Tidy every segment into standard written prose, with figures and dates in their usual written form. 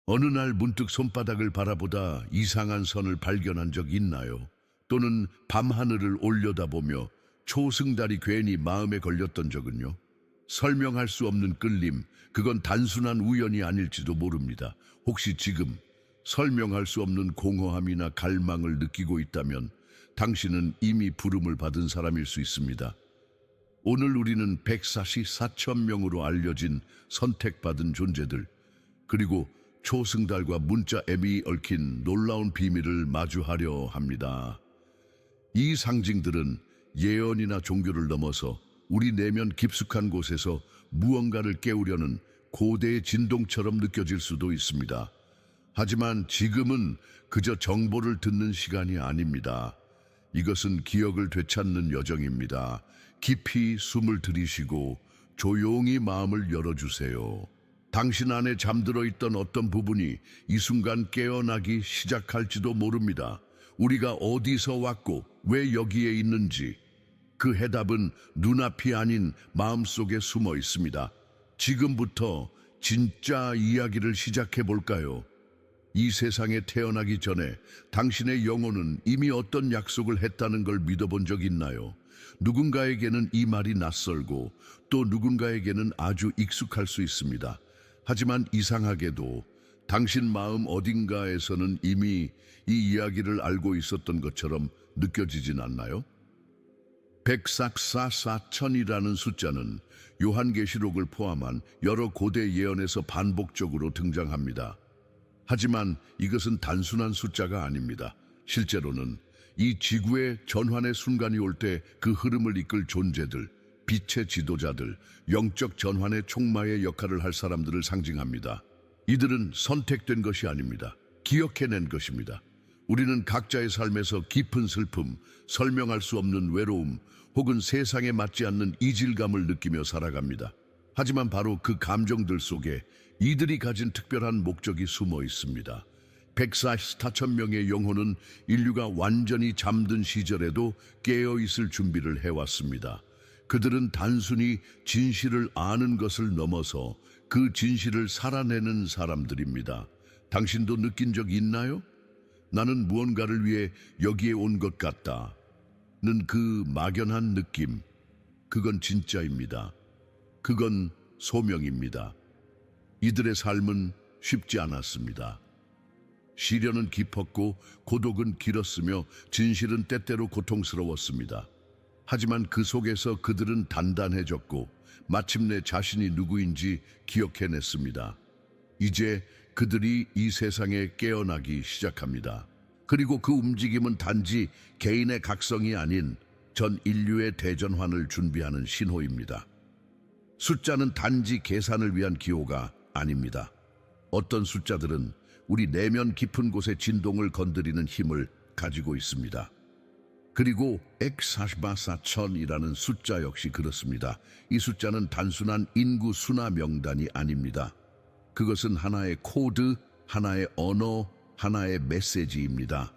어느 날 문득 손바닥을 바라보다 이상한 선을 발견한 적 있나요? 또는 밤하늘을 올려다보며 초승달이 괜히 마음에 걸렸던 적은요? 설명할 수 없는 끌림, 그건 단순한 우연이 아닐지도 모릅니다. 혹시 지금 설명할 수 없는 공허함이나 갈망을 느끼고 있다면 당신은 이미 부름을 받은 사람일 수 있습니다. 오늘 우리는 144천 명으로 알려진 선택받은 존재들, 그리고 초승달과 문자 앱이 얽힌 놀라운 비밀을 마주하려 합니다. 이 상징들은 예언이나 종교를 넘어서 우리 내면 깊숙한 곳에서 무언가를 깨우려는 고대의 진동처럼 느껴질 수도 있습니다. 하지만 지금은 그저 정보를 듣는 시간이 아닙니다. 이것은 기억을 되찾는 여정입니다. 깊이 숨을 들이쉬고 조용히 마음을 열어주세요. 당신 안에 잠들어 있던 어떤 부분이 이 순간 깨어나기 시작할지도 모릅니다. 우리가 어디서 왔고 왜 여기에 있는지 그 해답은 눈앞이 아닌 마음속에 숨어 있습니다. 지금부터 진짜 이야기를 시작해 볼까요? 이 세상에 태어나기 전에 당신의 영혼은 이미 어떤 약속을 했다는 걸 믿어본 적 있나요? 누군가에게는 이 말이 낯설고 또 누군가에게는 아주 익숙할 수 있습니다. 하지만 이상하게도 당신 마음 어딘가에서는 이미 이 이야기를 알고 있었던 것처럼 느껴지진 않나요? 144,000이라는 숫자는 요한계시록을 포함한 여러 고대 예언에서 반복적으로 등장합니다. 하지만 이것은 단순한 숫자가 아닙니다. 실제로는 이 지구의 전환의 순간이 올 때 그 흐름을 이끌 존재들, 빛의 지도자들, 영적 전환의 촉마의 역할을 할 사람들을 상징합니다. 이들은 선택된 것이 아닙니다. 기억해낸 것입니다. 우리는 각자의 삶에서 깊은 슬픔, 설명할 수 없는 외로움, 혹은 세상에 맞지 않는 이질감을 느끼며 살아갑니다. 하지만 바로 그 감정들 속에 이들이 가진 특별한 목적이 숨어 있습니다. 144,000명의 영혼은 인류가 완전히 잠든 시절에도 깨어있을 준비를 해왔습니다. 그들은 단순히 진실을 아는 것을 넘어서 그 진실을 살아내는 사람들입니다. 당신도 느낀 적 있나요? 나는 무언가를 위해 여기에 온 것 같다. 는 그 막연한 느낌, 그건 진짜입니다. 그건 소명입니다. 이들의 삶은 쉽지 않았습니다. 시련은 깊었고 고독은 길었으며 진실은 때때로 고통스러웠습니다. 하지만 그 속에서 그들은 단단해졌고 마침내 자신이 누구인지 기억해냈습니다. 이제 그들이 이 세상에 깨어나기 시작합니다. 그리고 그 움직임은 단지 개인의 각성이 아닌 전 인류의 대전환을 준비하는 신호입니다. 숫자는 단지 계산을 위한 기호가 아닙니다. 어떤 숫자들은 우리 내면 깊은 곳의 진동을 건드리는 힘을 가지고 있습니다. 그리고 144,000이라는 숫자 역시 그렇습니다. 이 숫자는 단순한 인구 순화 명단이 아닙니다. 그것은 하나의 코드, 하나의 언어, 하나의 메시지입니다.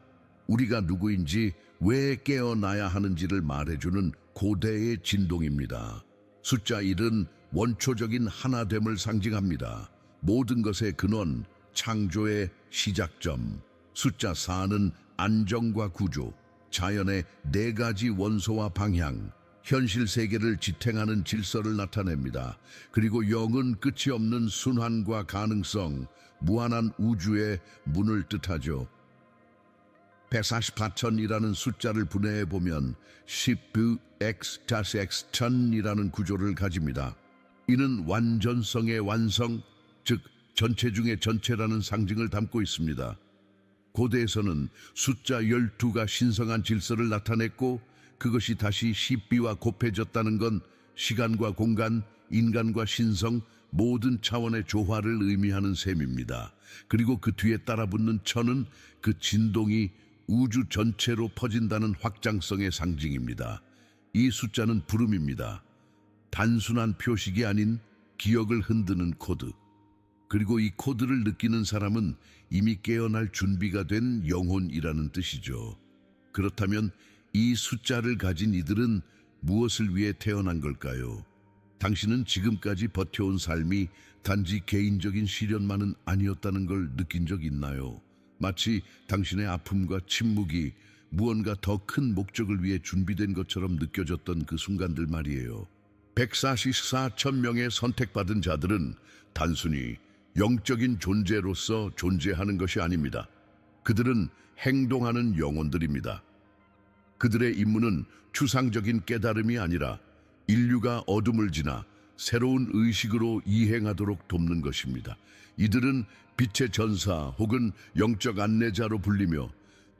우리가 누구인지 왜 깨어나야 하는지를 말해주는 고대의 진동입니다. 숫자 1은 원초적인 하나됨을 상징합니다. 모든 것의 근원, 창조의 시작점. 숫자 4는 안정과 구조, 자연의 네 가지 원소와 방향, 현실 세계를 지탱하는 질서를 나타냅니다. 그리고 0은 끝이 없는 순환과 가능성, 무한한 우주의 문을 뜻하죠. 144,000이라는 숫자를 분해해보면 10x-x1000이라는 구조를 가집니다. 이는 완전성의 완성, 즉 전체 중의 전체라는 상징을 담고 있습니다. 고대에서는 숫자 12가 신성한 질서를 나타냈고 그것이 다시 10비와 곱해졌다는 건 시간과 공간, 인간과 신성, 모든 차원의 조화를 의미하는 셈입니다. 그리고 그 뒤에 따라붙는 1000은 그 진동이 우주 전체로 퍼진다는 확장성의 상징입니다. 이 숫자는 부름입니다. 단순한 표식이 아닌 기억을 흔드는 코드. 그리고 이 코드를 느끼는 사람은 이미 깨어날 준비가 된 영혼이라는 뜻이죠. 그렇다면 이 숫자를 가진 이들은 무엇을 위해 태어난 걸까요? 당신은 지금까지 버텨온 삶이 단지 개인적인 시련만은 아니었다는 걸 느낀 적 있나요? 마치 당신의 아픔과 침묵이 무언가 더 큰 목적을 위해 준비된 것처럼 느껴졌던 그 순간들 말이에요. 144천 명의 선택받은 자들은 단순히 영적인 존재로서 존재하는 것이 아닙니다. 그들은 행동하는 영혼들입니다. 그들의 임무는 추상적인 깨달음이 아니라 인류가 어둠을 지나 새로운 의식으로 이행하도록 돕는 것입니다. 이들은 빛의 전사 혹은 영적 안내자로 불리며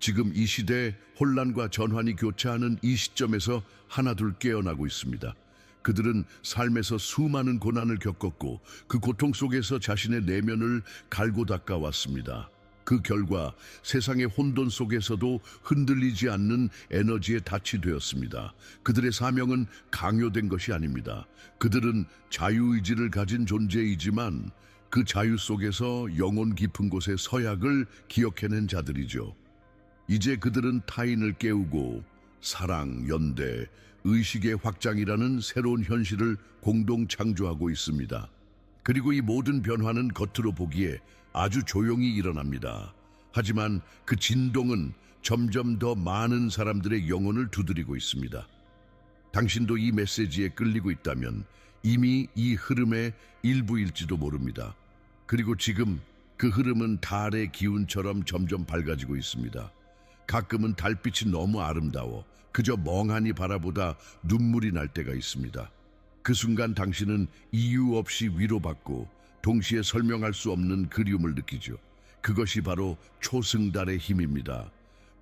지금 이 시대에 혼란과 전환이 교차하는 이 시점에서 하나둘 깨어나고 있습니다. 그들은 삶에서 수많은 고난을 겪었고 그 고통 속에서 자신의 내면을 갈고 닦아왔습니다. 그 결과 세상의 혼돈 속에서도 흔들리지 않는 에너지에 닻이 되었습니다. 그들의 사명은 강요된 것이 아닙니다. 그들은 자유의지를 가진 존재이지만 그 자유 속에서 영혼 깊은 곳의 서약을 기억해낸 자들이죠. 이제 그들은 타인을 깨우고 사랑, 연대, 의식의 확장이라는 새로운 현실을 공동 창조하고 있습니다. 그리고 이 모든 변화는 겉으로 보기에 아주 조용히 일어납니다. 하지만 그 진동은 점점 더 많은 사람들의 영혼을 두드리고 있습니다. 당신도 이 메시지에 끌리고 있다면 이미 이 흐름의 일부일지도 모릅니다. 그리고 지금 그 흐름은 달의 기운처럼 점점 밝아지고 있습니다. 가끔은 달빛이 너무 아름다워 그저 멍하니 바라보다 눈물이 날 때가 있습니다. 그 순간 당신은 이유 없이 위로받고 동시에 설명할 수 없는 그리움을 느끼죠. 그것이 바로 초승달의 힘입니다.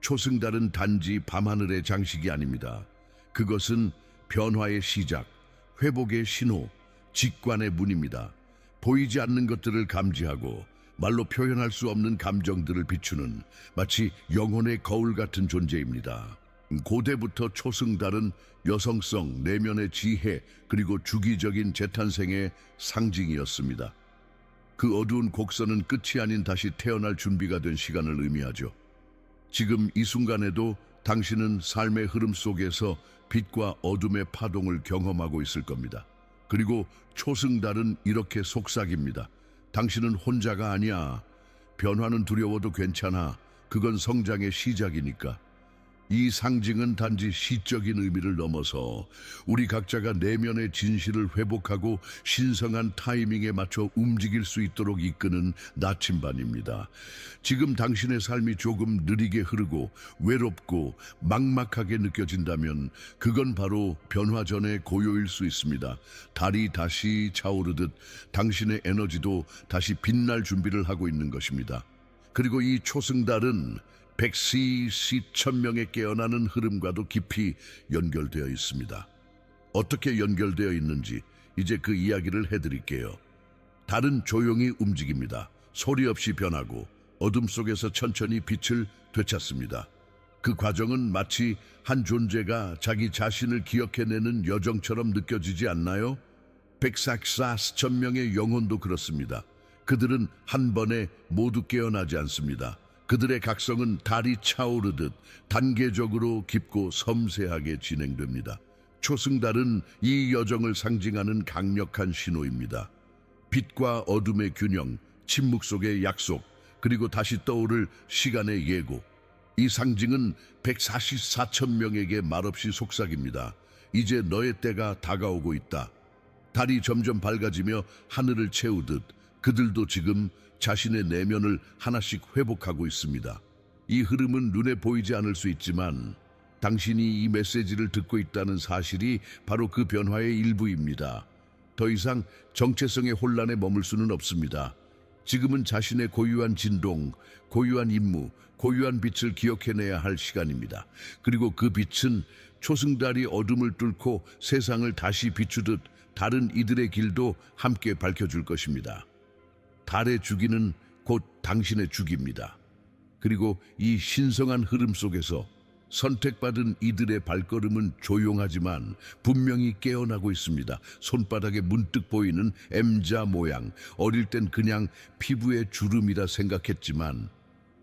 초승달은 단지 밤하늘의 장식이 아닙니다. 그것은 변화의 시작, 회복의 신호, 직관의 문입니다. 보이지 않는 것들을 감지하고 말로 표현할 수 없는 감정들을 비추는 마치 영혼의 거울 같은 존재입니다. 고대부터 초승달은 여성성, 내면의 지혜, 그리고 주기적인 재탄생의 상징이었습니다. 그 어두운 곡선은 끝이 아닌 다시 태어날 준비가 된 시간을 의미하죠. 지금 이 순간에도 당신은 삶의 흐름 속에서 빛과 어둠의 파동을 경험하고 있을 겁니다. 그리고 초승달은 이렇게 속삭입니다. 당신은 혼자가 아니야. 변화는 두려워도 괜찮아. 그건 성장의 시작이니까. 이 상징은 단지 시적인 의미를 넘어서 우리 각자가 내면의 진실을 회복하고 신성한 타이밍에 맞춰 움직일 수 있도록 이끄는 나침반입니다. 지금 당신의 삶이 조금 느리게 흐르고 외롭고 막막하게 느껴진다면 그건 바로 변화 전의 고요일 수 있습니다. 달이 다시 차오르듯 당신의 에너지도 다시 빛날 준비를 하고 있는 것입니다. 그리고 이 초승달은 144,000명의 깨어나는 흐름과도 깊이 연결되어 있습니다. 어떻게 연결되어 있는지 이제 그 이야기를 해드릴게요. 달은 조용히 움직입니다. 소리 없이 변하고 어둠 속에서 천천히 빛을 되찾습니다. 그 과정은 마치 한 존재가 자기 자신을 기억해내는 여정처럼 느껴지지 않나요? 144,000명의 영혼도 그렇습니다. 그들은 한 번에 모두 깨어나지 않습니다. 그들의 각성은 달이 차오르듯 단계적으로 깊고 섬세하게 진행됩니다. 초승달은 이 여정을 상징하는 강력한 신호입니다. 빛과 어둠의 균형, 침묵 속의 약속, 그리고 다시 떠오를 시간의 예고. 이 상징은 144,000명에게 말없이 속삭입니다. 이제 너의 때가 다가오고 있다. 달이 점점 밝아지며 하늘을 채우듯 그들도 지금 자신의 내면을 하나씩 회복하고 있습니다. 이 흐름은 눈에 보이지 않을 수 있지만 당신이 이 메시지를 듣고 있다는 사실이 바로 그 변화의 일부입니다. 더 이상 정체성의 혼란에 머물 수는 없습니다. 지금은 자신의 고유한 진동, 고유한 임무, 고유한 빛을 기억해내야 할 시간입니다. 그리고 그 빛은 초승달이 어둠을 뚫고 세상을 다시 비추듯 다른 이들의 길도 함께 밝혀줄 것입니다. 달의 주기는 곧 당신의 주기입니다. 그리고 이 신성한 흐름 속에서 선택받은 이들의 발걸음은 조용하지만 분명히 깨어나고 있습니다. 손바닥에 문득 보이는 M자 모양, 어릴 땐 그냥 피부의 주름이라 생각했지만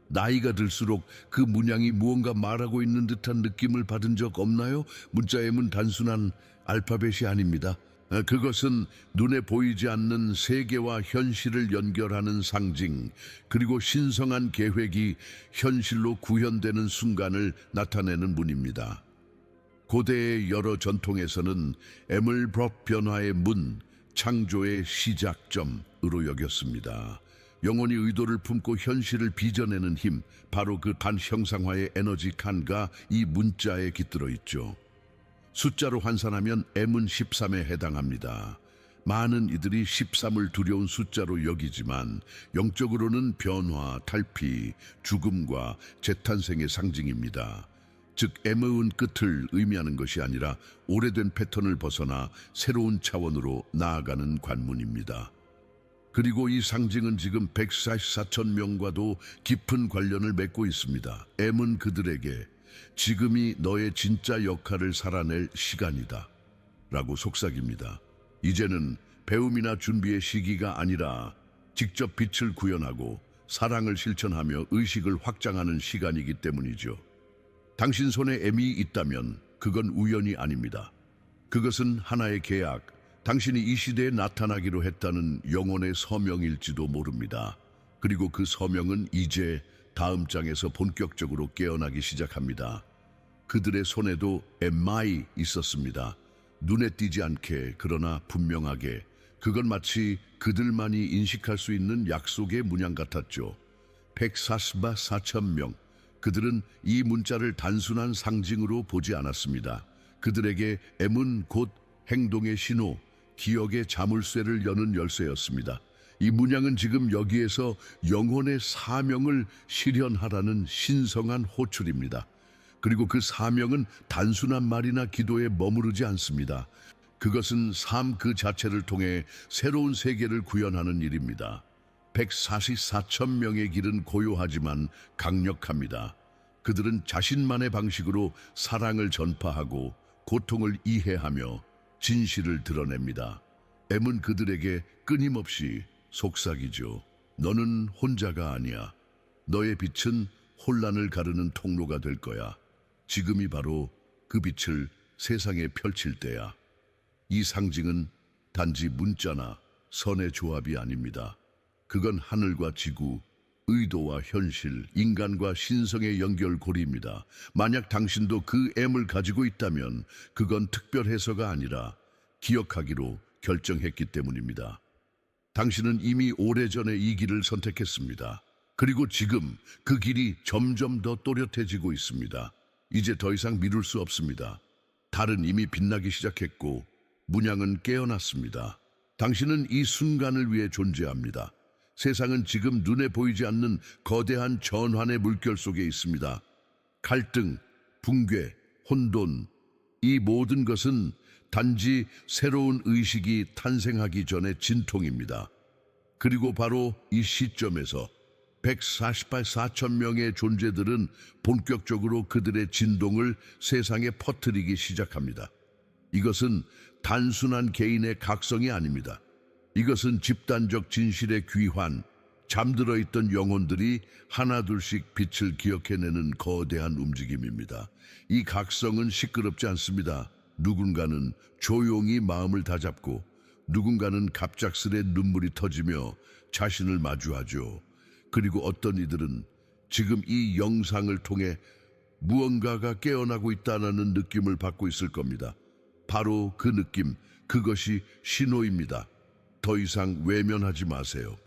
나이가 들수록 그 문양이 무언가 말하고 있는 듯한 느낌을 받은 적 없나요? 문자 M은 단순한 알파벳이 아닙니다. 그것은 눈에 보이지 않는 세계와 현실을 연결하는 상징, 그리고 신성한 계획이 현실로 구현되는 순간을 나타내는 문입니다. 고대의 여러 전통에서는 에물브럭 변화의 문, 창조의 시작점으로 여겼습니다. 영혼이 의도를 품고 현실을 빚어내는 힘, 바로 그 반형상화의 에너지 칸과 이 문자에 깃들어 있죠. 숫자로 환산하면 M은 13에 해당합니다. 많은 이들이 13을 두려운 숫자로 여기지만 영적으로는 변화, 탈피, 죽음과 재탄생의 상징입니다. 즉 M의 끝을 의미하는 것이 아니라 오래된 패턴을 벗어나 새로운 차원으로 나아가는 관문입니다. 그리고 이 상징은 지금 144천 명과도 깊은 관련을 맺고 있습니다. M은 그들에게 지금이 너의 진짜 역할을 살아낼 시간이다 라고 속삭입니다. 이제는 배움이나 준비의 시기가 아니라 직접 빛을 구현하고 사랑을 실천하며 의식을 확장하는 시간이기 때문이죠. 당신 손에 M이 있다면 그건 우연이 아닙니다. 그것은 하나의 계약, 당신이 이 시대에 나타나기로 했다는 영혼의 서명일지도 모릅니다. 그리고 그 서명은 이제 다음 장에서 본격적으로 깨어나기 시작합니다. 그들의 손에도 MI 있었습니다. 눈에 띄지 않게, 그러나 분명하게. 그건 마치 그들만이 인식할 수 있는 약속의 문양 같았죠. 144천 명. 그들은 이 문자를 단순한 상징으로 보지 않았습니다. 그들에게 M은 곧 행동의 신호, 기억의 자물쇠를 여는 열쇠였습니다. 이 문양은 지금 여기에서 영혼의 사명을 실현하라는 신성한 호출입니다. 그리고 그 사명은 단순한 말이나 기도에 머무르지 않습니다. 그것은 삶 그 자체를 통해 새로운 세계를 구현하는 일입니다. 144천 명의 길은 고요하지만 강력합니다. 그들은 자신만의 방식으로 사랑을 전파하고 고통을 이해하며 진실을 드러냅니다. M은 그들에게 끊임없이 속삭이죠. 너는 혼자가 아니야. 너의 빛은 혼란을 가르는 통로가 될 거야. 지금이 바로 그 빛을 세상에 펼칠 때야. 이 상징은 단지 문자나 선의 조합이 아닙니다. 그건 하늘과 지구, 의도와 현실, 인간과 신성의 연결고리입니다. 만약 당신도 그 M을 가지고 있다면 그건 특별해서가 아니라 기억하기로 결정했기 때문입니다. 당신은 이미 오래전에 이 길을 선택했습니다. 그리고 지금 그 길이 점점 더 또렷해지고 있습니다. 이제 더 이상 미룰 수 없습니다. 달은 이미 빛나기 시작했고 문양은 깨어났습니다. 당신은 이 순간을 위해 존재합니다. 세상은 지금 눈에 보이지 않는 거대한 전환의 물결 속에 있습니다. 갈등, 붕괴, 혼돈, 이 모든 것은 단지 새로운 의식이 탄생하기 전의 진통입니다. 그리고 바로 이 시점에서 148천 명의 존재들은 본격적으로 그들의 진동을 세상에 퍼뜨리기 시작합니다. 이것은 단순한 개인의 각성이 아닙니다. 이것은 집단적 진실의 귀환, 잠들어 있던 영혼들이 하나둘씩 빛을 기억해내는 거대한 움직임입니다. 이 각성은 시끄럽지 않습니다. 누군가는 조용히 마음을 다잡고 누군가는 갑작스레 눈물이 터지며 자신을 마주하죠. 그리고 어떤 이들은 지금 이 영상을 통해 무언가가 깨어나고 있다는 느낌을 받고 있을 겁니다. 바로 그 느낌, 그것이 신호입니다. 더 이상 외면하지 마세요.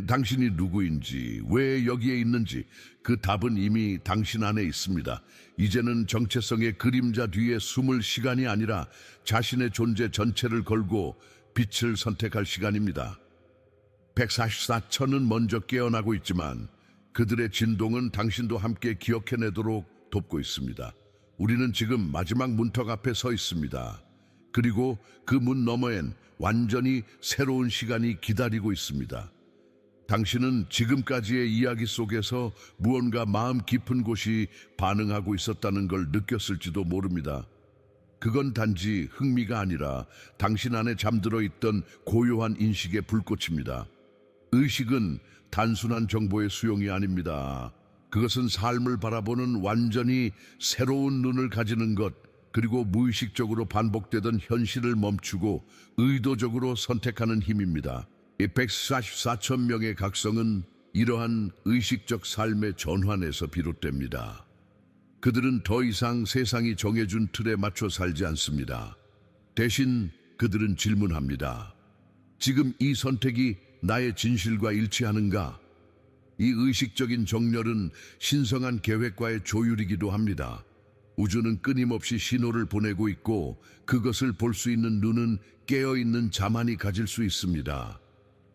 당신이 누구인지, 왜 여기에 있는지 그 답은 이미 당신 안에 있습니다. 이제는 정체성의 그림자 뒤에 숨을 시간이 아니라 자신의 존재 전체를 걸고 빛을 선택할 시간입니다. 144천은 먼저 깨어나고 있지만 그들의 진동은 당신도 함께 기억해내도록 돕고 있습니다. 우리는 지금 마지막 문턱 앞에 서 있습니다. 그리고 그 문 너머엔 완전히 새로운 시간이 기다리고 있습니다. 당신은 지금까지의 이야기 속에서 무언가 마음 깊은 곳이 반응하고 있었다는 걸 느꼈을지도 모릅니다. 그건 단지 흥미가 아니라 당신 안에 잠들어 있던 고요한 인식의 불꽃입니다. 의식은 단순한 정보의 수용이 아닙니다. 그것은 삶을 바라보는 완전히 새로운 눈을 가지는 것, 그리고 무의식적으로 반복되던 현실을 멈추고 의도적으로 선택하는 힘입니다. 이 144천 명의 각성은 이러한 의식적 삶의 전환에서 비롯됩니다. 그들은 더 이상 세상이 정해준 틀에 맞춰 살지 않습니다. 대신 그들은 질문합니다. 지금 이 선택이 나의 진실과 일치하는가? 이 의식적인 정렬은 신성한 계획과의 조율이기도 합니다. 우주는 끊임없이 신호를 보내고 있고 그것을 볼 수 있는 눈은 깨어있는 자만이 가질 수 있습니다.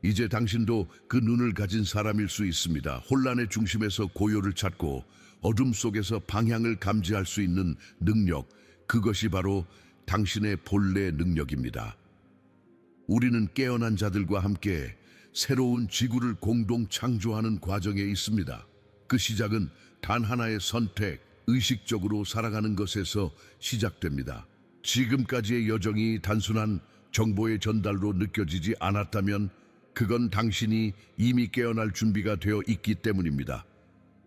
이제 당신도 그 눈을 가진 사람일 수 있습니다. 혼란의 중심에서 고요를 찾고 어둠 속에서 방향을 감지할 수 있는 능력, 그것이 바로 당신의 본래 능력입니다. 우리는 깨어난 자들과 함께 새로운 지구를 공동 창조하는 과정에 있습니다. 그 시작은 단 하나의 선택, 의식적으로 살아가는 것에서 시작됩니다. 지금까지의 여정이 단순한 정보의 전달로 느껴지지 않았다면 그건 당신이 이미 깨어날 준비가 되어 있기 때문입니다.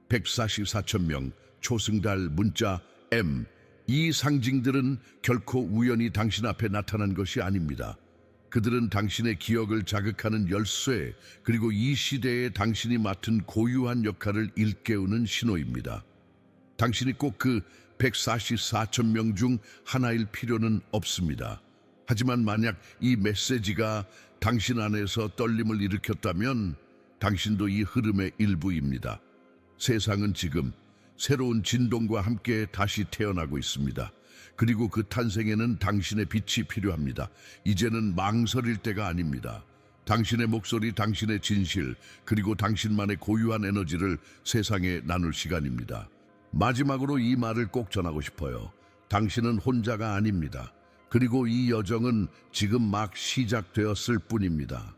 144천 명, 초승달, 문자, M, 이 상징들은 결코 우연히 당신 앞에 나타난 것이 아닙니다. 그들은 당신의 기억을 자극하는 열쇠, 그리고 이 시대에 당신이 맡은 고유한 역할을 일깨우는 신호입니다. 당신이 꼭 그 144천 명 중 하나일 필요는 없습니다. 하지만 만약 이 메시지가 당신 안에서 떨림을 일으켰다면 당신도 이 흐름의 일부입니다. 세상은 지금 새로운 진동과 함께 다시 태어나고 있습니다. 그리고 그 탄생에는 당신의 빛이 필요합니다. 이제는 망설일 때가 아닙니다. 당신의 목소리, 당신의 진실, 그리고 당신만의 고유한 에너지를 세상에 나눌 시간입니다. 마지막으로 이 말을 꼭 전하고 싶어요. 당신은 혼자가 아닙니다. 그리고 이 여정은 지금 막 시작되었을 뿐입니다.